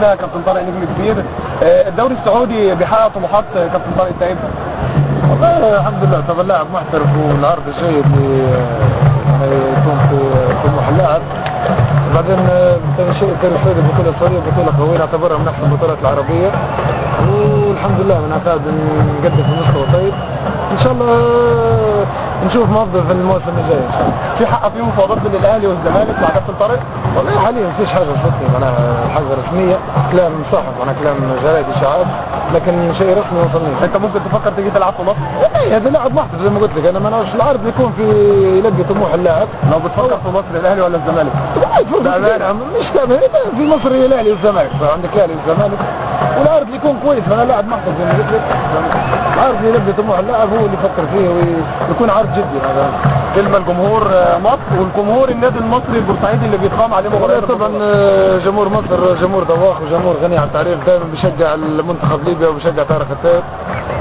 فيها كابتن طارق نجم كبير. الدوري السعودي بيحقق طموحات كابتن طارق انت امتى؟ والله الحمد لله، طبعا لاعب محترف والعرض الجيد يكون في طموح اللاعب. بعدين شيء السعودي بطولة السعودية بطولة قوية نعتبرها من احسن البطولات العربية، والحمد لله بنعتقد نقدم في مستوى طيب. ان شاء الله نشوف افضل في الموسم الجاي ان شاء الله. في حق في مفاوضات بين الاهلي والزمالك مع كابتن طارق؟ والله حاليا مفيش حاجه رسميه، معناها حاجه رسميه، كلام صحف معناها كلام جرايد اشاعات، لكن شيء رسمي ما وصلنيش. انت ممكن تفكر تيجي تلعب في مصر؟ والله هذا لاعب محترف زي ما قلت لك، انا ما نعرفش العرض يكون في يلبي طموح اللاعب. لو بتفكر في مصر الاهلي ولا الزمالك؟ بامانه مش في مصر هي الاهلي والزمالك، عندك الاهلي والزمالك، والعرض يكون كويس، انا لاعب محترف زي ما قلت لك، العرض يلبي طموح اللاعب هو اللي يفكر فيه ويكون عرض جدي. هذا كلمه لجمهور مصر والجمهور النادي المصري البورسعيدي اللي بيقام عليه مباريات. طبعا جمهور مصر جمهور ذواق وجمهور غني عن التعريف، دائما بيشجع المنتخب ليبيا وبيشجع طارق الطيب،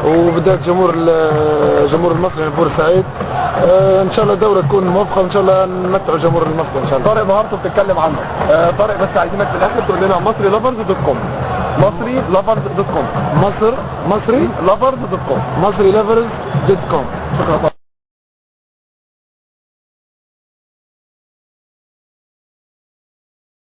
وبالذات جمهور المصري بورسعيد. ان شاء الله الدوره تكون موفقه وان شاء الله نمتعوا جمهور المصري ان شاء الله. طارق مهارته بتتكلم عنه. طارق بس عايزينك في الاخر تقول لنا مصري لافرز دوت كوم. مصري لافرز دوت كوم. مصري لافرز دوت كوم. شكرا.